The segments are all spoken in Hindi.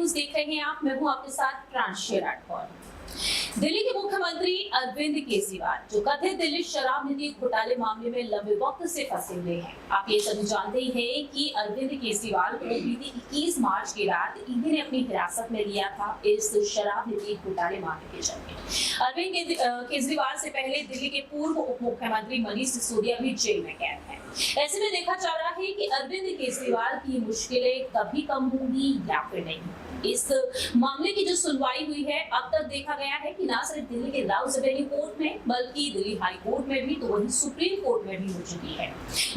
न्यूज देख रहे हैं आप। मैं हूं आपके साथ प्रांशु राठौर। दिल्ली के मुख्यमंत्री अरविंद केजरीवाल जो कथित दिल्ली शराब नीति घोटाले मामले में लंबे वक्त से फंसे हुए हैं। आप ये सभी जानते ही हैं कि अरविंद केजरीवाल को बीती 21 मार्च की रात ईडी ने अपनी हिरासत में लिया था इस शराब नीति घोटाले मामले के चलते। अरविंद केजरीवाल से पहले दिल्ली के पूर्व उप मुख्यमंत्री मनीष सिसोदिया भी जेल में कैद हैं। ऐसे में देखा जा रहा है कि अरविंद केजरीवाल की मुश्किलें कभी कम होंगी या फिर नहीं। इस मामले की जो सुनवाई हुई है, अब तक देखा गया है कि ना सिर्फ दिल्ली के राउज एवेन्यू कोर्ट में बल्कि दिल्ली हाई कोर्ट में भी तो वहीं सुप्रीम कोर्ट में भी हो चुकी है।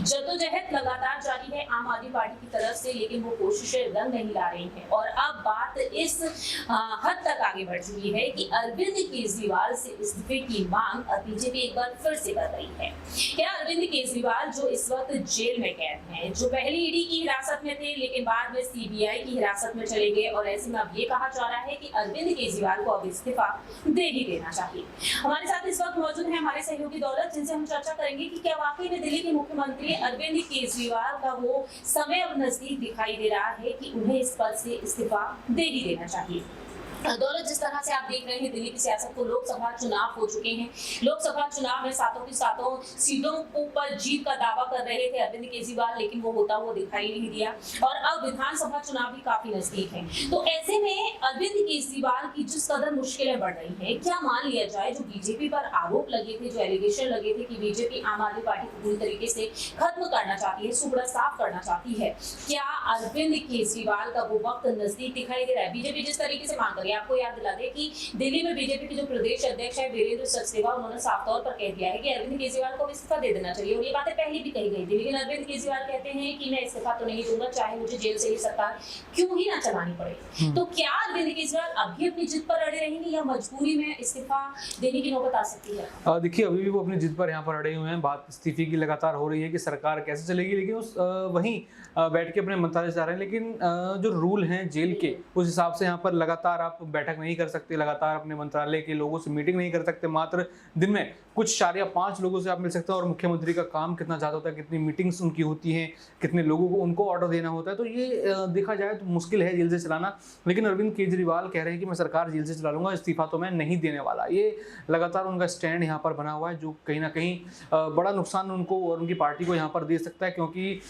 जद्दोजहद लगातार जारी है आम आदमी पार्टी की तरफ से, लेकिन वो कोशिशें रंग नहीं ला रही हैं और अब बात इस हद तक आगे बढ़ चुकी है कि अरविंद केजरीवाल से इस्तीफे की मांग अब बीजेपी एक बार फिर से कर रही है। क्या अरविंद केजरीवाल जो इस वक्त जेल में कैद हैं, जो पहले ईडी की हिरासत में थे लेकिन बाद में सीबीआई की हिरासत में चले गए, और ऐसे में अब ये कहा जा रहा है कि अरविंद केजरीवाल को अब इस्तीफा दे ही देना चाहिए। हमारे साथ इस वक्त मौजूद हैं हमारे सहयोगी दौलत, जिनसे हम चर्चा करेंगे कि क्या वाकई में दिल्ली के मुख्यमंत्री अरविंद केजरीवाल का वो समय अब नजदीक दिखाई दे रहा है कि उन्हें इस पद से इस्तीफा दे ही देना चाहिए। दौलत, जिस तरह से आप देख रहे हैं दिल्ली की सियासत को, लोकसभा चुनाव हो चुके हैं। लोकसभा चुनाव में सातों की सातों सीटों पर जीत का दावा कर रहे थे अरविंद केजरीवाल, लेकिन वो होता हुआ दिखाई नहीं दिया और अब विधानसभा चुनाव भी काफी नजदीक है। तो ऐसे में अरविंद केजरीवाल की जिस कदर मुश्किलें बढ़ रही हैं, क्या मान लिया जाए जो बीजेपी पर आरोप लगे थे, जो एलिगेशन लगे थे कि बीजेपी आम आदमी पार्टी को पूरी तरीके से खत्म करना चाहती है, सुबड़ा साफ करना चाहती है, क्या अरविंद केजरीवाल का वो वक्त नजदीक दिखाई दे रहा है? बीजेपी जिस तरीके से मांग रही है, आपको याद दिला दे कि दिल्ली में बीजेपी के जो प्रदेश अध्यक्ष है वीरेंद्र सचदेवा, उन्होंने साफ तौर पर कह दिया है कि अरविंद केजरीवाल को इस्तीफा दे देना चाहिए और ये बातें पहले भी कही गई थी। लेकिन अरविंद केजरीवाल कहते हैं कि मैं इस्तीफा तो नहीं दूंगा, चाहे मुझे जेल से ही सरकार क्यों ही ना चलानी पड़े। तो क्या अरविंद केजरीवाल अभी अपनी जिद पर अड़े रहेंगे या मजबूरी में इस्तीफा देने की नौबत आ सकती है? देखिए, अभी भी वो अपनी जिद पर यहाँ पर अड़े हुए हैं। बात इस्तीफे की लगातार हो रही है कि सरकार कैसे चलेगी, लेकिन उस वहीं बैठ के अपने मंत्रालय जा रहे हैं। लेकिन जो रूल हैं जेल के, उस हिसाब से यहाँ पर लगातार आप बैठक नहीं कर सकते, लगातार अपने मंत्रालय के लोगों से मीटिंग नहीं कर सकते। मात्र दिन में कुछ 4 या 5 लोगों से आप मिल सकते हैं और मुख्यमंत्री का काम कितना ज़्यादा होता है, कितनी मीटिंग्स उनकी होती हैं, कितने लोगों को उनको ऑर्डर देना होता है। तो ये देखा जाए तो मुश्किल है जेल से चलाना। लेकिन अरविंद केजरीवाल कह रहे हैं कि मैं सरकार जेल से चला लूँगा, इस्तीफा तो मैं नहीं देने वाला। ये लगातार उनका स्टैंड यहाँ पर बना हुआ है, जो कहीं ना कहीं बड़ा नुकसान उनको और उनकी पार्टी को यहाँ पर दे सकता है। क्योंकि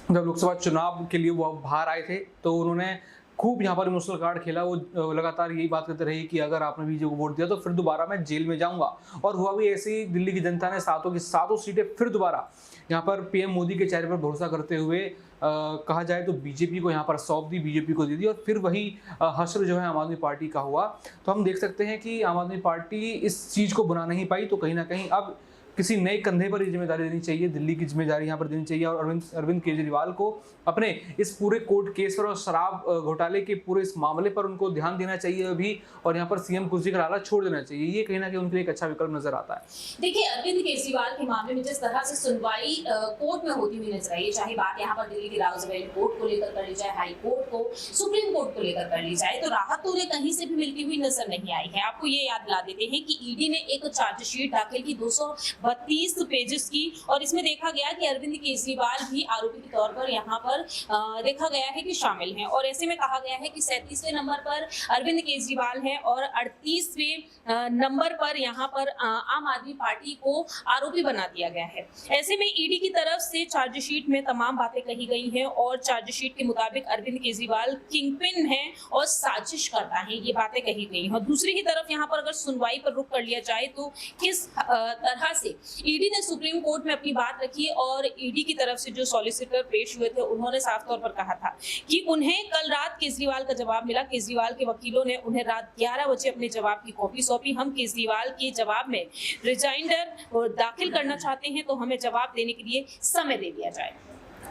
जब लोकसभा चुनाव के लिए वो बाहर आए थे तो उन्होंने खूब यहाँ पर इमोशनल कार्ड खेला। वो लगातार यही बात करते रहे कि अगर आपने बीजेपी को वोट दिया तो फिर दोबारा मैं जेल में जाऊंगा। और हुआ भी ऐसे ही, दिल्ली की जनता ने सातों की सातों सीटें फिर दोबारा यहाँ पर पीएम मोदी के चेहरे पर भरोसा करते हुए कहा जाए तो बीजेपी को यहाँ पर सौंप दी, बीजेपी को दे दी और फिर वही हश्र जो है आम आदमी पार्टी का हुआ। तो हम देख सकते हैं कि आम आदमी पार्टी इस चीज़ को बुरा नहीं पाई, तो कहीं ना कहीं अब किसी नए कंधे पर ये जिम्मेदारी देनी चाहिए, दिल्ली की जिम्मेदारी यहाँ पर देनी चाहिए और अरविंद केजरीवाल को अपने इस पूरे कोर्ट केस पर और शराब घोटाले के पूरे इस मामले पर उनको ध्यान देना चाहिए अभी, और यहाँ पर सीएम कुर्सी का लाला छोड़ देना चाहिए। ये कहीं ना कहीं उनके लिए एक अच्छा विकल्प नजर आता है। देखिए, अरविंद केजरीवाल के मामले में जिस तरह से सुनवाई कोर्ट में होती हुई नजर आई है, चाहे बात यहाँ पर दिल्ली के राउज एवेन्यू कोर्ट को लेकर कर ली जाए, हाई कोर्ट को, सुप्रीम कोर्ट को लेकर कर ली जाए, तो राहत तो उन्हें कहीं से भी मिलती हुई नजर नहीं आई है। आपको ये याद दिला देते हैं कि ईडी ने एक चार्जशीट दाखिल की 232 पेजेस की, और इसमें देखा गया कि अरविंद केजरीवाल भी आरोपी के तौर पर यहाँ पर देखा गया है कि शामिल हैं। और ऐसे में कहा गया है कि 37वें नंबर पर अरविंद केजरीवाल है और 38वें नंबर पर यहाँ पर आम आदमी पार्टी को आरोपी बना दिया गया है। ऐसे में ईडी की तरफ से चार्जशीट में तमाम बातें कही गई हैं और चार्जशीट के मुताबिक अरविंद केजरीवाल किंगपिन है और साजिश करता है, ये बातें कही गई हैं। और दूसरी ही तरफ यहाँ पर अगर सुनवाई पर रुख कर लिया जाए तो किस तरह से ईडी ने सुप्रीम कोर्ट में अपनी बात रखी और ईडी की तरफ से जो सॉलिसिटर पेश हुए थे उन्होंने साफ तौर पर कहा था कि उन्हें कल रात केजरीवाल का जवाब मिला। केजरीवाल के वकीलों ने उन्हें रात 11 बजे अपने जवाब की कॉपी सौंपी। हम केजरीवाल के जवाब में रिजाइंडर दाखिल करना चाहते हैं, तो हमें जवाब देने के लिए समय दे दिया जाए।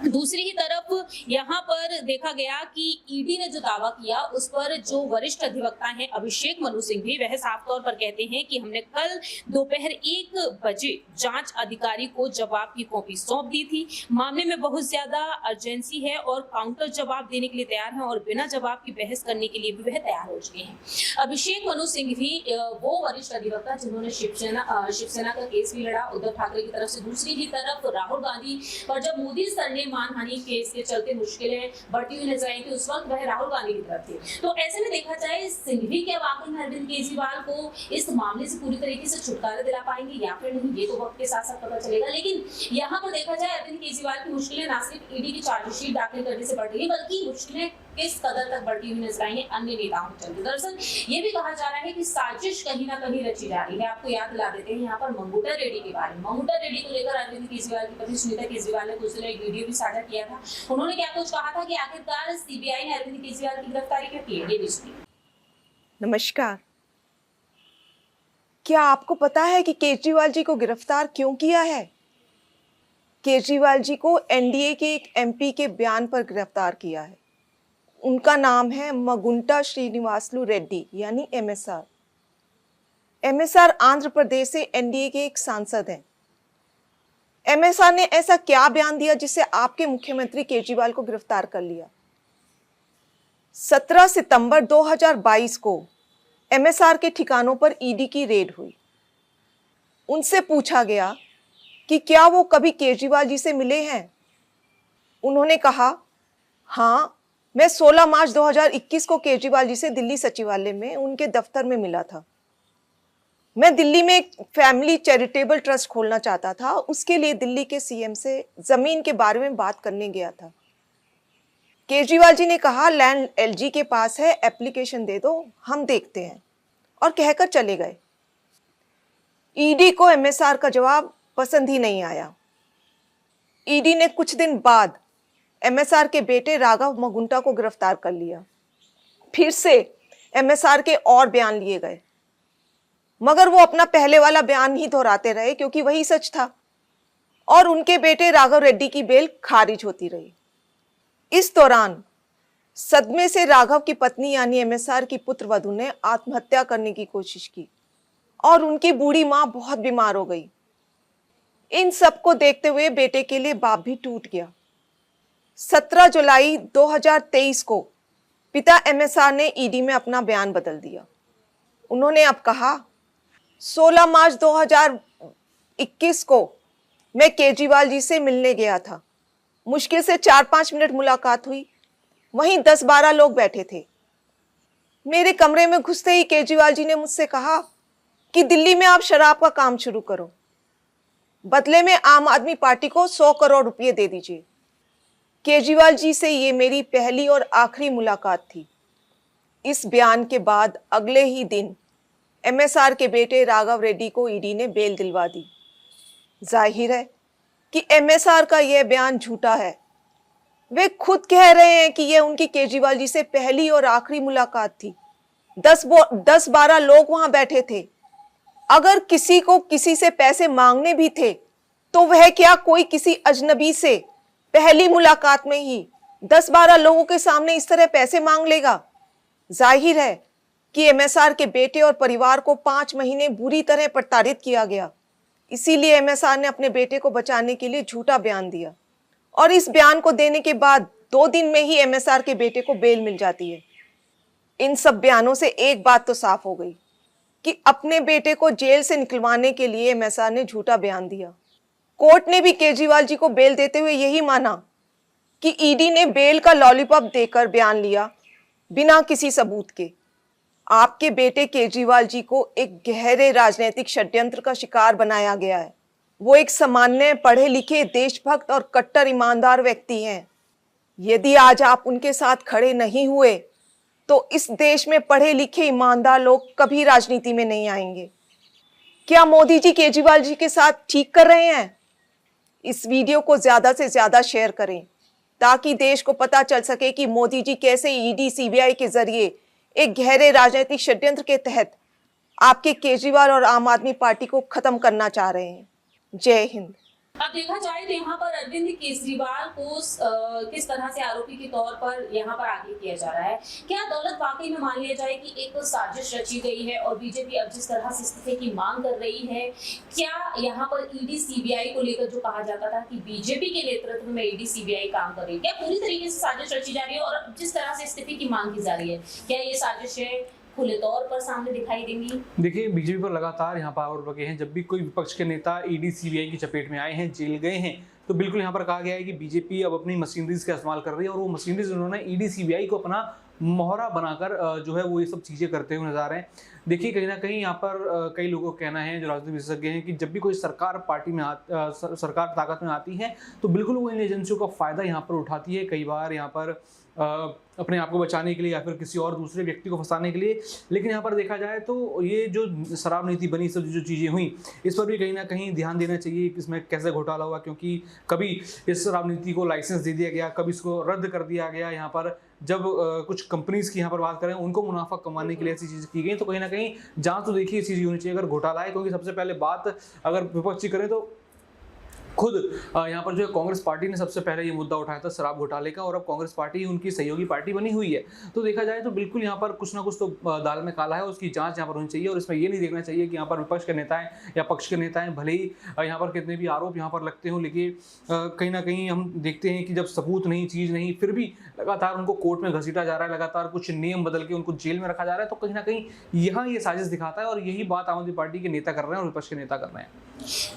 दूसरी ही तरफ यहाँ पर देखा गया कि ईडी ने जो दावा किया उस पर जो वरिष्ठ अधिवक्ता हैं अभिषेक मनु सिंघवी, वह साफ तौर पर कहते हैं कि हमने कल दोपहर 1 बजे जांच अधिकारी को जवाब की कॉपी सौंप दी थी। मामले में बहुत ज्यादा अर्जेंसी है और काउंटर जवाब देने के लिए तैयार हैं और बिना जवाब की बहस करने के लिए भी वह तैयार हो चुके हैं। अभिषेक मनु सिंघवी वो वरिष्ठ अधिवक्ता जिन्होंने शिवसेना का केस भी लड़ा उद्धव ठाकरे की तरफ से। दूसरी ही तरफ राहुल गांधी पर जब मोदी सरनी पहले मानहानि केस के चलते मुश्किलें बढ़ती हुई नजर आई थी, उस वक्त वह राहुल गांधी की तरफ थे। तो ऐसे में देखा जाए सिंघवी क्या वाकई में अरविंद केजरीवाल को इस मामले से पूरी तरीके से छुटकारा दिला पाएंगे या फिर नहीं, ये तो वक्त के साथ साथ पता चलेगा। लेकिन यहाँ पर देखा जाए अरविंद केजरीवाल की मुश्किलें न सिर्फ ईडी की चार्जशीट दाखिल करने से बढ़ रही है, बल्कि मुश्किलें किस कदर तक बढ़ती हुई नजर आई है अन्य नेताओं के चलते। दरअसल ये भी कहा जा रहा है कि साजिश कहीं ना कहीं रची जा रही है। आपको याद दिला देते हैं यहाँ पर मंगूटा रेड्डी के बारे में। मंगूटा रेड्डी को लेकर अरविंद केजरीवाल की पत्नी सुनीता केजरीवाल ने कुछ दिन एक वीडियो भी साझा किया था। उन्होंने क्या कुछ कहा था कि आखिरकार सीबीआई ने अरविंद केजरीवाल की गिरफ्तारी क्यों की है, ये भी सुनिए। नमस्कार। क्या आपको पता है कि केजरीवाल जी को गिरफ्तार क्यों किया है? केजरीवाल जी को एनडीए के एक एमपी के बयान पर गिरफ्तार किया है। उनका नाम है मगुंटा श्रीनिवासलू रेड्डी यानी एमएसआर। एमएसआर आंध्र प्रदेश से एनडीए के एक सांसद हैं। एमएसआर ने ऐसा क्या बयान दिया जिससे आपके मुख्यमंत्री केजरीवाल को गिरफ्तार कर लिया? 17 सितंबर 2022 को एमएसआर के ठिकानों पर ईडी की रेड हुई। उनसे पूछा गया कि क्या वो कभी केजरीवाल जी से मिले हैं। उन्होंने कहा, हाँ, मैं 16 मार्च 2021 को केजरीवाल जी से दिल्ली सचिवालय में उनके दफ्तर में मिला था। मैं दिल्ली में एक फैमिली चैरिटेबल ट्रस्ट खोलना चाहता था, उसके लिए दिल्ली के सीएम से जमीन के बारे में बात करने गया था। केजरीवाल जी ने कहा, लैंड एलजी के पास है, एप्लीकेशन दे दो, हम देखते हैं, और कहकर चले गए। ईडी को एमएसआर का जवाब पसंद ही नहीं आया। ईडी ने कुछ दिन बाद एमएसआर के बेटे राघव मगुंटा को गिरफ्तार कर लिया। फिर से एमएसआर के और बयान लिए गए, मगर वो अपना पहले वाला बयान ही दोहराते रहे क्योंकि वही सच था, और उनके बेटे राघव रेड्डी की बेल खारिज होती रही। इस दौरान सदमे से राघव की पत्नी यानी एमएसआर की पुत्रवधू ने आत्महत्या करने की कोशिश की और उनकी बूढ़ी मां बहुत बीमार हो गई। इन सब को देखते हुए बेटे के लिए बाप भी टूट गया। 17 जुलाई 2023 को पिता एमएसआर ने ईडी में अपना बयान बदल दिया। उन्होंने अब कहा, 16 मार्च 2021 को मैं केजरीवाल जी से मिलने गया था। मुश्किल से 4-5 मिनट मुलाकात हुई। वहीं 10-12 लोग बैठे थे। मेरे कमरे में घुसते ही केजरीवाल जी ने मुझसे कहा कि दिल्ली में आप शराब का काम शुरू करो, बदले में आम आदमी पार्टी को 100 करोड़ रुपए दे दीजिए। केजरीवाल जी से ये मेरी पहली और आखिरी मुलाकात थी। इस बयान के बाद अगले ही दिन एमएसआर के बेटे राघव रेड्डी को ईडी ने बेल दिलवा दी। जाहिर है कि एमएसआर का यह बयान झूठा है। वे खुद कह रहे हैं कि यह उनकी केजरीवाल जी से पहली और आखिरी मुलाकात थी। 10-12 लोग वहां बैठे थे। अगर किसी को किसी से पैसे मांगने भी थे तो वह क्या कोई किसी अजनबी से पहली मुलाकात में ही 10-12 लोगों के सामने इस तरह पैसे मांग लेगा? जाहिर है कि एमएसआर के बेटे और परिवार को 5 महीने बुरी तरह प्रताड़ित किया गया। इसीलिए एमएसआर ने अपने बेटे को बचाने के लिए झूठा बयान दिया, और इस बयान को देने के बाद 2 दिन में ही एमएसआर के बेटे को बेल मिल जाती है। इन सब बयानों से एक बात तो साफ हो गई कि अपने बेटे को जेल से निकलवाने के लिए एमएसआर ने झूठा बयान दिया। कोर्ट ने भी केजरीवाल जी को बेल देते हुए यही माना कि ईडी ने बेल का लॉलीपॉप देकर बयान लिया बिना किसी सबूत के। आपके बेटे केजरीवाल जी को एक गहरे राजनीतिक षड्यंत्र का शिकार बनाया गया है। वो एक सामान्य पढ़े लिखे देशभक्त और कट्टर ईमानदार व्यक्ति हैं। यदि आज आप उनके साथ खड़े नहीं हुए तो इस देश में पढ़े लिखे ईमानदार लोग कभी राजनीति में नहीं आएंगे। क्या मोदी जी केजरीवाल जी के साथ ठीक कर रहे हैं? इस वीडियो को ज्यादा से ज्यादा शेयर करें ताकि देश को पता चल सके कि मोदी जी कैसे ईडी सीबीआई के जरिए एक गहरे राजनीतिक षड्यंत्र के तहत आपके केजरीवाल और आम आदमी पार्टी को खत्म करना चाह रहे हैं। जय हिंद। अब देखा जाए तो यहाँ पर अरविंद केजरीवाल को किस तरह से आरोपी के तौर पर यहाँ पर आगे किया जा रहा है। क्या दौलत वाकई में मान लिया जाए कि एक साजिश रची गई है और बीजेपी अब जिस तरह से इस्तीफे की मांग कर रही है, क्या यहाँ पर ईडी सीबीआई को लेकर जो कहा जाता था कि बीजेपी के नेतृत्व में ईडी सीबीआई काम कर रही है, क्या पूरी तरीके से साजिश रची जा रही है? और जिस तरह से इस्तीफे की मांग की जा रही है, क्या ये साजिश है खुले तौर पर सामने दिखाई देंगी? देखिए, बीजेपी पर लगातार यहाँ पर आरोप लगे हैं। जब भी कोई विपक्ष के नेता ईडी सीबीआई की चपेट में आए हैं, जेल गए हैं, तो बिल्कुल यहाँ पर कहा गया है कि बीजेपी अब अपनी मशीनरीज का इस्तेमाल कर रही है और वो मशीनरीज उन्होंने ईडी सीबीआई को अपना मोहरा बनाकर जो है वो ये सब चीज़ें करते हुए नजर आ रहे हैं। देखिए कहीं ना कहीं यहाँ पर कई लोगों का कहना है, जो राजनीतिक विशेषज्ञ हैं, कि जब भी कोई सरकार पार्टी में सरकार ताकत में आती है तो बिल्कुल वो इन एजेंसियों का फायदा यहाँ पर उठाती है, कई बार यहाँ पर अपने आप को बचाने के लिए या फिर किसी और दूसरे व्यक्ति को फंसाने के लिए। लेकिन यहाँ पर देखा जाए तो ये जो शराब नीति बनी, सब जो चीज़ें हुई, इस पर भी कहीं ना कहीं ध्यान देना चाहिए कि इसमें कैसे घोटाला हुआ, क्योंकि कभी इस शराब नीति को लाइसेंस दे दिया गया, कभी इसको रद्द कर दिया गया। यहाँ पर जब कुछ कंपनीज की यहाँ पर बात करें, उनको मुनाफा कमाने के लिए ऐसी चीज़ें की गई, तो कहीं ना कहीं जांच तो देखिए चीज़ होनी चाहिए अगर घोटाला है। क्योंकि सबसे पहले बात अगर विपक्ष की करें तो खुद यहाँ पर जो है कांग्रेस पार्टी ने सबसे पहले ये मुद्दा उठाया था शराब घोटाले का, और अब कांग्रेस पार्टी उनकी सहयोगी पार्टी बनी हुई है। तो देखा जाए तो बिल्कुल यहाँ पर कुछ ना कुछ तो दाल में काला है, उसकी जांच यहाँ पर होनी चाहिए। और इसमें ये नहीं देखना चाहिए कि यहाँ पर विपक्ष के नेता हैं या पक्ष के नेता हैं, भले ही यहाँ पर कितने भी आरोप यहाँ पर लगते हो, लेकिन कहीं ना कहीं हम देखते हैं कि जब सबूत नहीं, चीज़ नहीं, फिर भी लगातार उनको कोर्ट में घसीटा जा रहा है, लगातार कुछ नियम बदल के उनको जेल में रखा जा रहा है। तो कहीं ना कहीं यहाँ ये साजिश दिखाता है, और यही बात आम आदमी पार्टी के नेता कर रहे हैं और विपक्ष के नेता कर रहे हैं।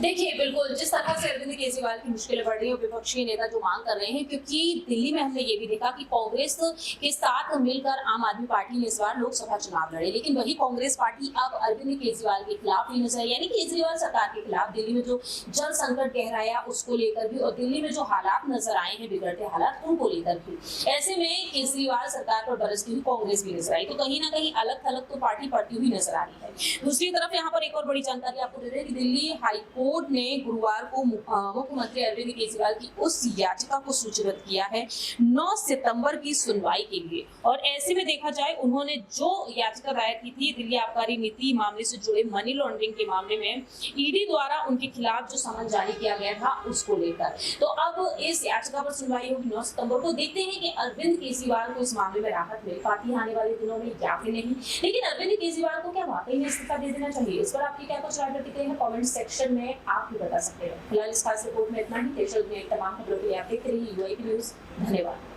देखिए बिल्कुल जिस तरह से अरविंद केजरीवाल की मुश्किलें बढ़ रही है, विपक्ष के नेता जो मांग कर रहे हैं, क्योंकि दिल्ली में हमने ये भी देखा कि कांग्रेस के साथ मिलकर आम आदमी पार्टी ने इस बार लोकसभा चुनाव लड़े, लेकिन वही कांग्रेस पार्टी अब अरविंद केजरीवाल के खिलाफ ही नजर, यानी केजरीवाल सरकार के खिलाफ दिल्ली में जो जल संकट गहराया उसको लेकर भी, और दिल्ली में जो हालात नजर आए हैं, बिगड़ते हालात, उनको लेकर भी। ऐसे में केजरीवाल सरकार पर बरसती हुई कांग्रेस भी नजर आई, तो कहीं ना कहीं अलग थलग तो पार्टी पड़ती हुई नजर आ रही है। दूसरी तरफ यहाँ पर एक और बड़ी जानकारी आपको दे दें कि दिल्ली हाईकोर्ट ने गुरुवार को मुख्यमंत्री अरविंद केजरीवाल की उस याचिका को सूचीबद्ध किया है 9 सितंबर की सुनवाई के लिए। और ऐसे में देखा जाए उन्होंने जो याचिका दायर की थी दिल्ली आबकारी नीति मामले से जुड़े मनी लॉन्ड्रिंग के मामले में ईडी द्वारा उनके खिलाफ जो समन जारी किया गया था उसको लेकर, तो अब इस याचिका पर सुनवाई होगी 9 सितंबर को। देखते हैं कि अरविंद केजरीवाल को इस मामले में राहत मिल पाती है आने वाले दिनों में या फिर नहीं। लेकिन अरविंद केजरीवाल को क्या वाकई में इस्तीफा दे देना चाहिए? इस पर आपकी क्या कुछ राय प्रतिक्रिया है कमेंट सेक्शन में आप भी बता सकते हैं। फिलहाल इस खास रिपोर्ट में इतना ही। तमाम खबरों के लिए आप देखते रहिए UIP न्यूज़। धन्यवाद।